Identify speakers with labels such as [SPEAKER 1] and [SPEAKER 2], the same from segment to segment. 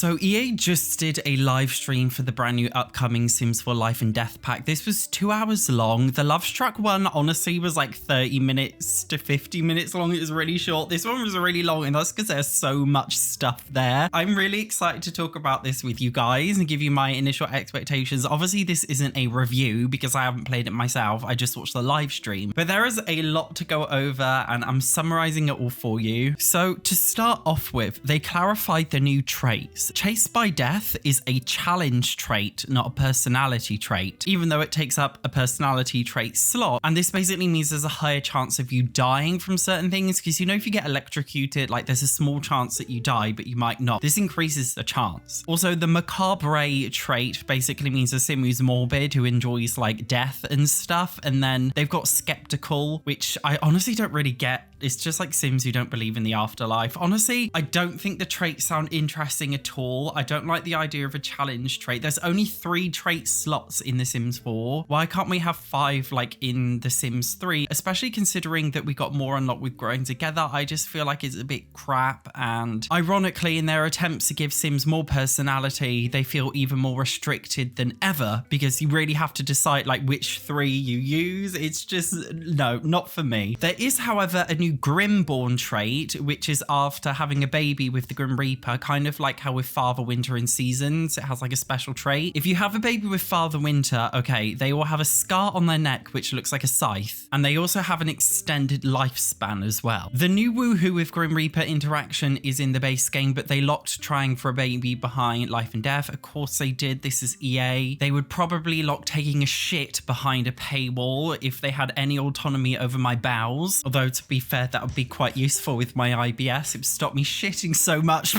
[SPEAKER 1] So EA just did a live stream for the brand new upcoming Sims 4 Life and Death pack. This was 2 hours long. The Love Struck one honestly was like 30 minutes to 50 minutes long. It was really short. This one was really long, and that's because there's so much stuff there. I'm really excited to talk about this with you guys and give you my initial expectations. Obviously, this isn't a review because I haven't played it myself. I just watched the live stream, but there is a lot to go over and I'm summarizing it all for you. So to start off with, they clarified the new traits. Chased by Death is a challenge trait, not a personality trait, even though it takes up a personality trait slot. And this basically means there's a higher chance of you dying from certain things, because you know, if you get electrocuted, like there's a small chance that you die, but you might not. This increases the chance. Also, the macabre trait basically means a sim who's morbid, who enjoys like death and stuff. And then they've got skeptical, which I honestly don't really get. It's just like Sims who don't believe in the afterlife. Honestly, I don't think the traits sound interesting at all. I don't like the idea of a challenge trait. There's only 3 trait slots in The Sims 4. Why can't we have 5 like in The Sims 3? Especially considering that we got more unlocked with Growing Together. I just feel like it's a bit crap. And ironically, in their attempts to give Sims more personality, they feel even more restricted than ever, because you really have to decide like which 3 you use. It's just, no, not for me. There is, however, a new Grimborn trait, which is after having a baby with the Grim Reaper, kind of like how with Father Winter in Seasons, it has like a special trait. If you have a baby with Father Winter, okay, they will have a scar on their neck, which looks like a scythe, and they also have an extended lifespan as well. The new Woohoo with Grim Reaper interaction is in the base game, but they locked trying for a baby behind Life and Death. Of course they did. This is EA. They would probably lock taking a shit behind a paywall if they had any autonomy over my bowels, although to be fair, that would be quite useful with my IBS. It would stop me shitting so much.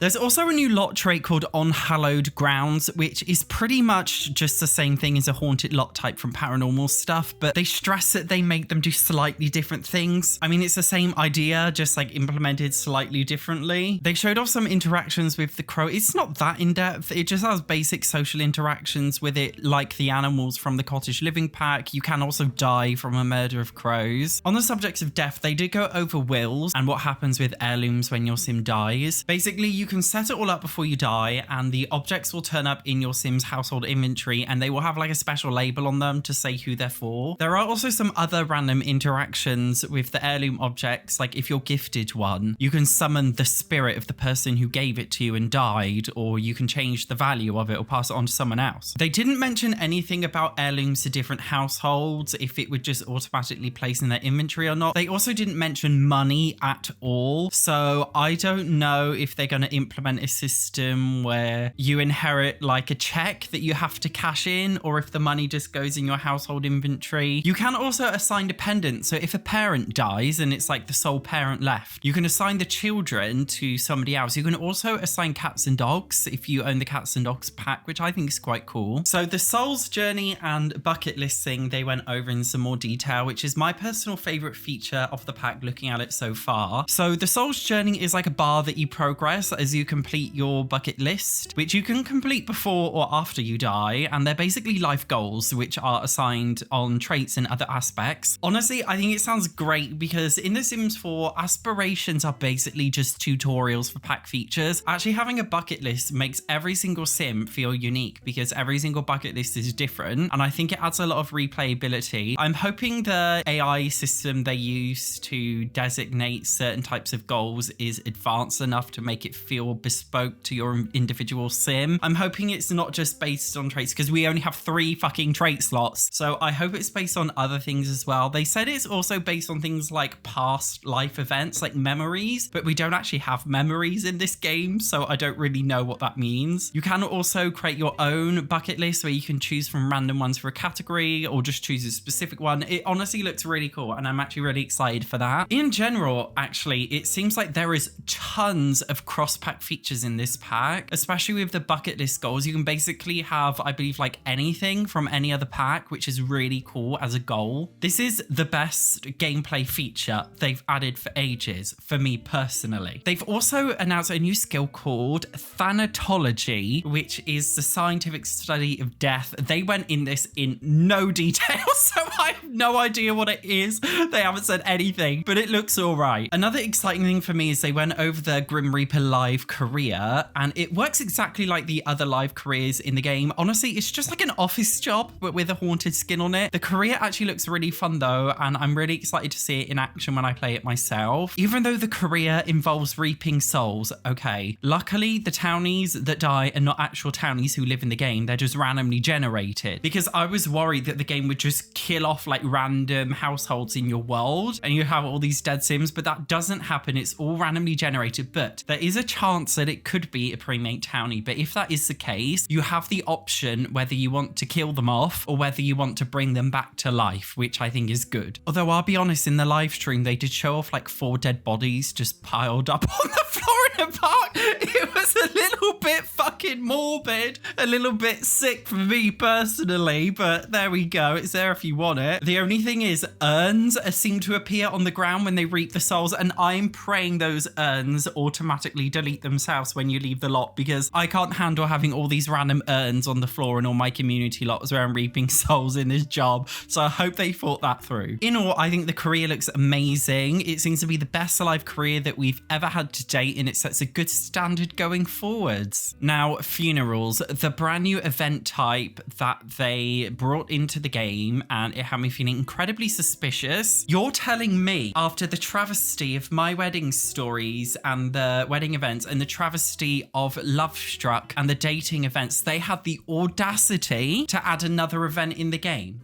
[SPEAKER 1] There's also a new lot trait called On Hallowed Grounds, which is pretty much just the same thing as a haunted lot type from Paranormal Stuff, but they stress that they make them do slightly different things. I mean, it's the same idea, just like implemented slightly differently. They showed off some interactions with the crow. It's not that in-depth. It just has basic social interactions with it, like the animals from the Cottage Living pack. You can also die from a murder of crows. On the subject of death, they did go over wills and what happens with heirlooms when your sim dies. Basically, you can set it all up before you die, and the objects will turn up in your sim's household inventory, and they will have like a special label on them to say who they're for. There are also some other random interactions with the heirloom objects, like if you're gifted one, you can summon the spirit of the person who gave it to you and died, or you can change the value of it or pass it on to someone else. They didn't mention anything about heirlooms to different households, if it would just automatically place in their inventory or not. They also didn't mention money at all, so I don't know if they're going to implement a system where you inherit like a check that you have to cash in, or if the money just goes in your household inventory. You can also assign dependents, so if a parent dies and it's like the sole parent left, you can assign the children to somebody else. You can also assign cats and dogs if you own the cats and dogs pack, which I think is quite cool. So the Soul's Journey and bucket list thing, they went over in some more detail, which is my personal favorite feature of the pack looking at it so far. So the Soul's Journey is like a bar that you progress as you complete your bucket list, which you can complete before or after you die, and they're basically life goals which are assigned on traits and other aspects. Honestly, I think it sounds great because in The Sims 4, aspirations are basically just tutorials for pack features. Actually having a bucket list makes every single sim feel unique because every single bucket list is different, and I think it adds a lot of replayability. I'm hoping the AI system they use to designate certain types of goals is advanced enough to make it feel bespoke to your individual sim. I'm hoping it's not just based on traits, because we only have 3 fucking trait slots, so I hope it's based on other things as well. They said it's also based on things like past life events, like memories, but we don't actually have memories in this game, so I don't really know what that means. You can also create your own bucket list where you can choose from random ones for a category or just choose a specific one. It honestly looks really cool, and I'm actually really excited for that. In general, actually, it seems like there is tons of cross-pack features in this pack, especially with the bucket list goals. You can basically have, I believe, like anything from any other pack, which is really cool as a goal. This is the best gameplay feature they've added for ages, for me personally. They've also announced a new skill called Thanatology, which is the scientific study of death. They went in this in no detail, so I have no idea what it is. They haven't said anything, but it looks all right. Another exciting thing for me is they went over the Grim Reaper live career, career, and it works exactly like the other live careers in the game. Honestly, it's just like an office job, but with a haunted skin on it. The career actually looks really fun though, and I'm really excited to see it in action when I play it myself. Even though the career involves reaping souls, okay. Luckily, the townies that die are not actual townies who live in the game. They're just randomly generated, because I was worried that the game would just kill off like random households in your world and you have all these dead Sims, but that doesn't happen. It's all randomly generated, but there is a chance that it could be a pre-made townie. But if that is the case, you have the option whether you want to kill them off or whether you want to bring them back to life, which I think is good. Although I'll be honest, in the live stream, they did show off like 4 dead bodies just piled up on the floor in a park. It was a little bit fucking morbid, a little bit sick for me personally, but there we go. It's there if you want it. The only thing is urns seem to appear on the ground when they reap the souls, and I'm praying those urns automatically delete themselves when you leave the lot, because I can't handle having all these random urns on the floor in all my community lots where I'm reaping souls in this job. So I hope they thought that through. In all, I think the career looks amazing. It seems to be the best alive career that we've ever had to date, and it sets a good standard going forwards. Now, funerals, the brand new event type that they brought into the game, and it had me feeling incredibly suspicious. You're telling me after the travesty of my wedding stories and the wedding events and the travesty of Lovestruck and the dating events, they had the audacity to add another event in the game?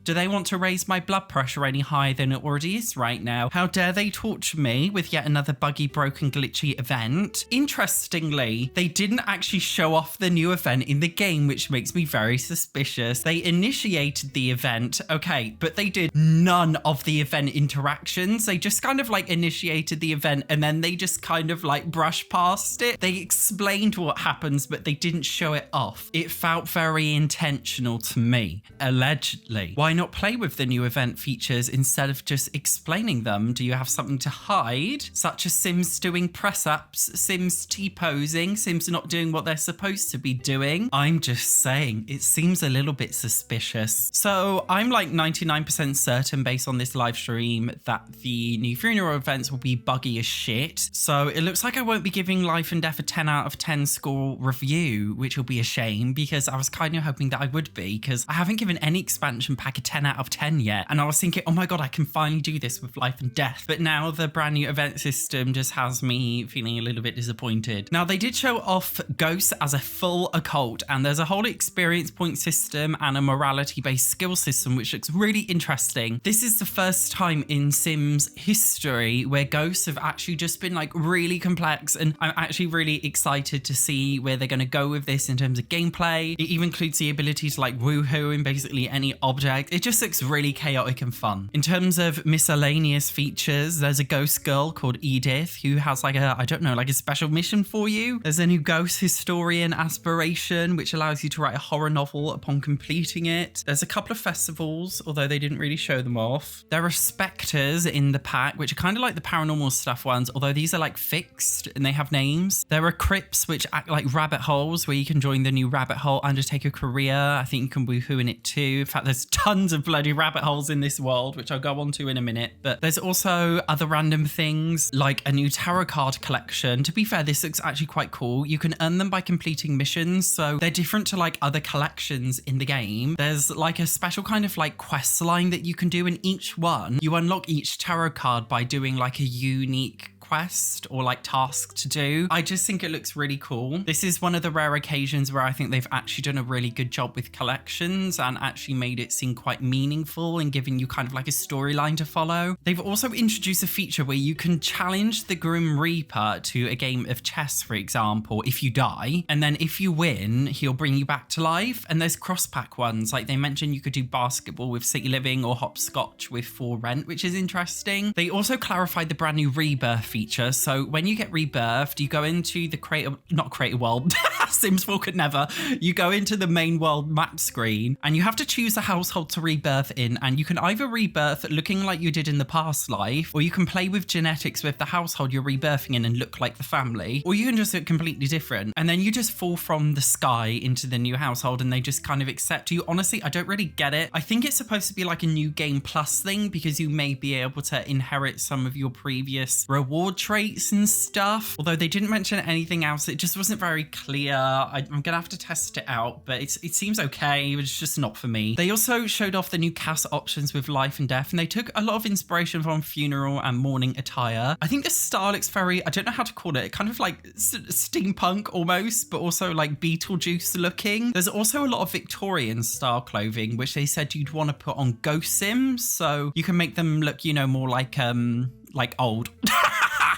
[SPEAKER 1] Do they want to raise my blood pressure any higher than it already is right now? How dare they torture me with yet another buggy, broken, glitchy event? Interestingly, they didn't actually show off the new event in the game, which makes me very suspicious. They initiated the event, okay, but they did none of the event interactions. They just kind of like initiated the event and then they just kind of like brushed past it. They explained what happens, but they didn't show it off. It felt very intentional to me, allegedly. Why not play with the new event features instead of just explaining them? Do you have something to hide, such as Sims doing press-ups, Sims T-posing, Sims not doing what they're supposed to be doing? I'm just saying, it seems a little bit suspicious. So I'm like 99% certain based on this live stream that the new funeral events will be buggy as shit. So it looks like I won't be giving Life and Death a 10 out of 10 score review, which will be a shame because I was kind of hoping that I would be, because I haven't given any expansion pack a 10 out of 10 yet, and I was thinking, oh my god, I can finally do this with Life and Death. But now the brand new event system just has me feeling a little bit disappointed. Now, they did show off Ghosts as a full occult, and there's a whole experience point system and a morality based skill system, which looks really interesting. This is the first time in Sims history where ghosts have actually just been like really complex, and I'm actually really excited to see where they're going to go with this in terms of gameplay. It even includes the ability to like woohoo in basically any object. It just looks really chaotic and fun. In terms of miscellaneous features, there's a ghost girl called Edith who has like a, I don't know, like a special mission for you. There's a new ghost historian aspiration, which allows you to write a horror novel upon completing it. There's a couple of festivals, although they didn't really show them off. There are specters in the pack, which are kind of like the paranormal stuff ones, although these are like fixed and they have names. There are crypts, which act like rabbit holes, where you can join the new rabbit hole, undertake a career. I think you can woohoo in it too. In fact, there's tons of bloody rabbit holes in this world, which I'll go on to in a minute. But there's also other random things like a new tarot card collection. To be fair, this looks actually quite cool. You can earn them by completing missions, so they're different to like other collections in the game. There's like a special kind of like quest line that you can do in each one. You unlock each tarot card by doing like a unique quest or like task to do. I just think it looks really cool. This is one of the rare occasions where I think they've actually done a really good job with collections and actually made it seem quite meaningful and giving you kind of like a storyline to follow. They've also introduced a feature where you can challenge the Grim Reaper to a game of chess, for example, if you die, and then if you win, he'll bring you back to life. And there's cross-pack ones, like they mentioned you could do basketball with City Living or hopscotch with For Rent, which is interesting. They also clarified the brand new rebirth feature. So when you get rebirthed, you go into the not creative world, Sims 4 could never. You go into the main world map screen and you have to choose a household to rebirth in, and you can either rebirth looking like you did in the past life, or you can play with genetics with the household you're rebirthing in and look like the family, or you can just look completely different. And then you just fall from the sky into the new household and they just kind of accept you. Honestly, I don't really get it. I think it's supposed to be like a new game plus thing because you may be able to inherit some of your previous rewards reward traits and stuff. Although they didn't mention anything else, it just wasn't very clear. I'm gonna have to test it out, but it seems okay, but it's just not for me. They also showed off the new cast options with life and death, and they took a lot of inspiration from funeral and mourning attire. I think the style looks very, I don't know how to call it, kind of like steampunk almost, but also like Beetlejuice looking. There's also a lot of Victorian style clothing, which they said you'd want to put on ghost sims, so you can make them look, you know, more like old.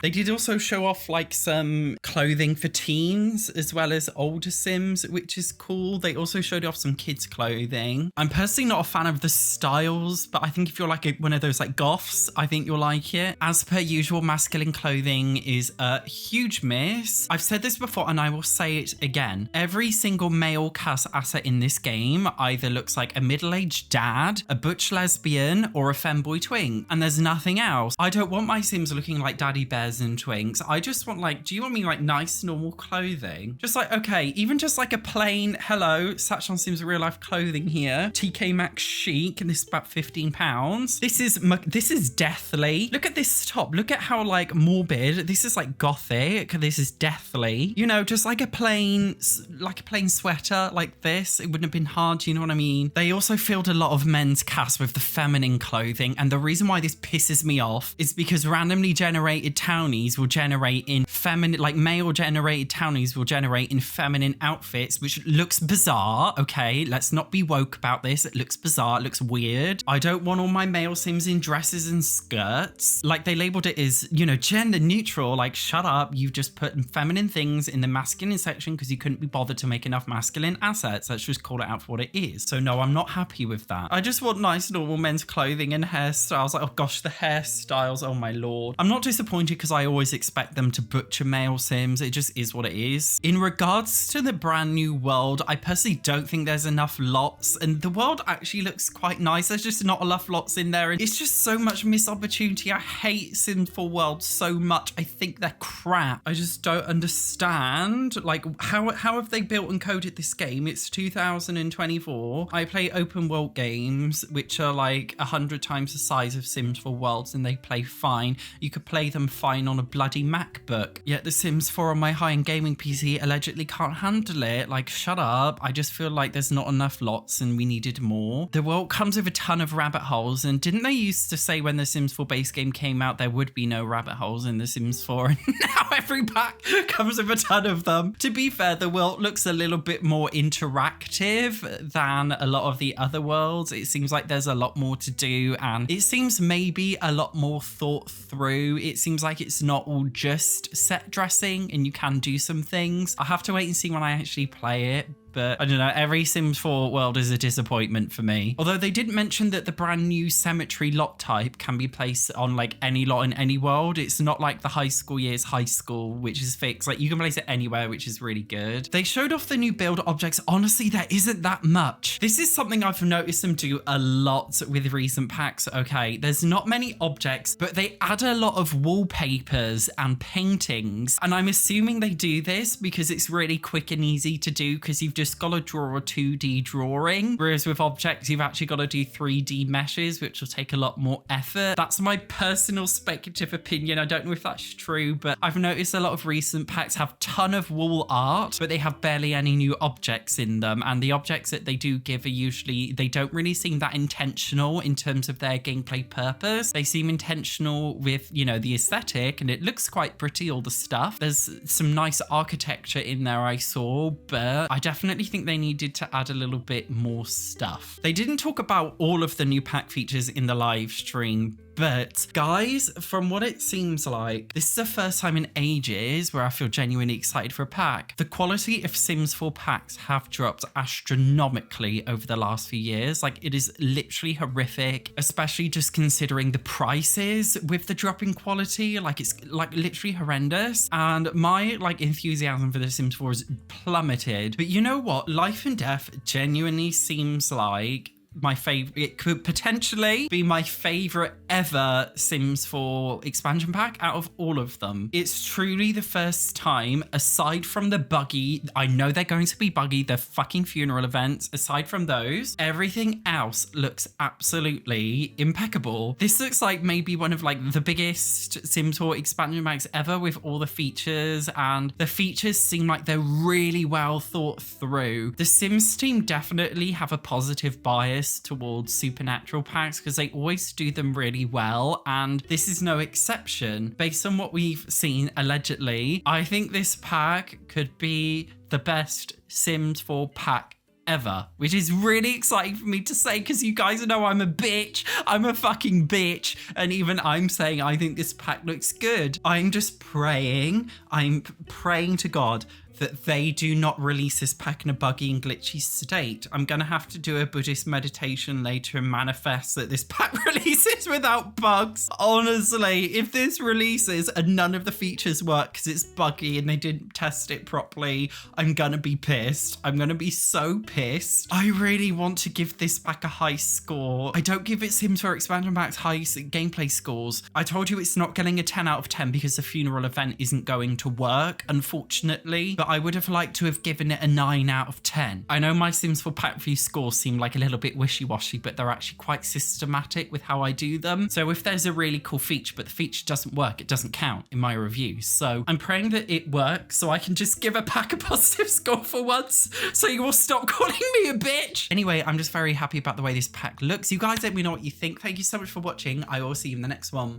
[SPEAKER 1] They did also show off like some clothing for teens as well as older Sims, which is cool. They also showed off some kids clothing. I'm personally not a fan of the styles, but I think if you're like one of those like goths, I think you'll like it. As per usual, masculine clothing is a huge miss. I've said this before and I will say it again. Every single male cast asset in this game either looks like a middle-aged dad, a butch lesbian, or a femboy twink, and there's nothing else. I don't want my Sims looking like daddy bears and twinks. I just want like, do you want me like nice normal clothing? Just like, okay, even just like a plain, hello, SatchOnSims real life clothing here. TK Maxx chic, and this is about £15. This is deathly. Look at this top. Look at how like morbid. This is like gothic. This is deathly. You know, just like a plain sweater like this. It wouldn't have been hard, you know what I mean? They also filled a lot of men's cast with the feminine clothing, and the reason why this pisses me off is because randomly generated townies will generate in feminine, like male generated townies will generate in feminine outfits, which looks bizarre. Okay, let's not be woke about this. It looks bizarre. It looks weird. I don't want all my male Sims in dresses and skirts. Like they labeled it as, you know, gender neutral. Like, shut up. You've just put feminine things in the masculine section because you couldn't be bothered to make enough masculine assets. Let's just call it out for what it is. So no, I'm not happy with that. I just want nice normal men's clothing and hairstyles. Like, oh gosh, the hairstyles. Oh my lord. I'm not disappointed because I always expect them to butcher male Sims. It just is what it is. In regards to the brand new world, I personally don't think there's enough lots, and the world actually looks quite nice. There's just not enough lots in there, and it's just so much missed opportunity. I hate Sims 4 World so much. I think they're crap. I just don't understand. Like, how have they built and coded this game? It's 2024. I play open world games, which are like 100 times the size of Sims 4 Worlds, and they play fine. You could play them fine on a bloody MacBook. Yet The Sims 4 on my high-end gaming PC allegedly can't handle it. Like, shut up. I just feel like there's not enough lots and we needed more. The world comes with a ton of rabbit holes, and didn't they used to say when The Sims 4 base game came out there would be no rabbit holes in The Sims 4, and now every pack comes with a ton of them. To be fair, the world looks a little bit more interactive than a lot of the other worlds. It seems like there's a lot more to do, and it seems maybe a lot more thought through. It seems like it's not all just set dressing and you can do some things. I'll have to wait and see when I actually play it. But I don't know, every Sims 4 world is a disappointment for me. Although they did mention that the brand new cemetery lot type can be placed on like any lot in any world. It's not like the high school years high school, which is fixed. Like you can place it anywhere, which is really good. They showed off the new build objects. Honestly, there isn't that much. This is something I've noticed them do a lot with recent packs. Okay, there's not many objects, but they add a lot of wallpapers and paintings. And I'm assuming they do this because it's really quick and easy to do because you've just got to draw a 2D drawing, whereas with objects you've actually got to do 3D meshes, which will take a lot more effort. That's my personal speculative opinion. I don't know if that's true, but I've noticed a lot of recent packs have a ton of wall art, but they have barely any new objects in them, and the objects that they do give are usually, they don't really seem that intentional in terms of their gameplay purpose. They seem intentional with, you know, the aesthetic, and it looks quite pretty, all the stuff. There's some nice architecture in there I saw, but I definitely think they needed to add a little bit more stuff. They didn't talk about all of the new pack features in the live stream, but guys, from what it seems like, this is the first time in ages where I feel genuinely excited for a pack. The quality of Sims 4 packs have dropped astronomically over the last few years. Like, it is literally horrific, especially just considering the prices with the drop in quality. Like, it's like literally horrendous. And my like enthusiasm for The Sims 4 has plummeted. But you know what? Life and Death genuinely seems like my favorite. It could potentially be my favorite ever Sims 4 expansion pack out of all of them. It's truly the first time, aside from the buggy, I know they're going to be buggy, the fucking funeral events, aside from those, everything else looks absolutely impeccable. This looks like maybe one of like the biggest Sims 4 expansion packs ever, with all the features, and the features seem like they're really well thought through. The Sims team definitely have a positive bias towards supernatural packs because they always do them really well, and this is no exception. Based on what we've seen allegedly, I think this pack could be the best Sims 4 pack ever, which is really exciting for me to say because you guys know I'm a bitch. I'm a fucking bitch. And even I'm saying I think this pack looks good. I'm just praying. I'm praying to God that they do not release this pack in a buggy and glitchy state. I'm gonna have to do a Buddhist meditation later and manifest that this pack releases without bugs. Honestly, if this releases and none of the features work because it's buggy and they didn't test it properly, I'm gonna be pissed. I'm gonna be so pissed. I really want to give this pack a high score. I don't give it Sims 4 expansion packs high gameplay scores. I told you it's not getting a 10 out of 10 because the funeral event isn't going to work, unfortunately, but I would have liked to have given it a 9 out of 10. I know my Sims 4 pack view scores seem like a little bit wishy-washy, but they're actually quite systematic with how I do them. So if there's a really cool feature, but the feature doesn't work, it doesn't count in my reviews. So I'm praying that it works so I can just give a pack a positive score for once, so you will stop calling me a bitch. Anyway, I'm just very happy about the way this pack looks. You guys let me know what you think. Thank you so much for watching. I will see you in the next one.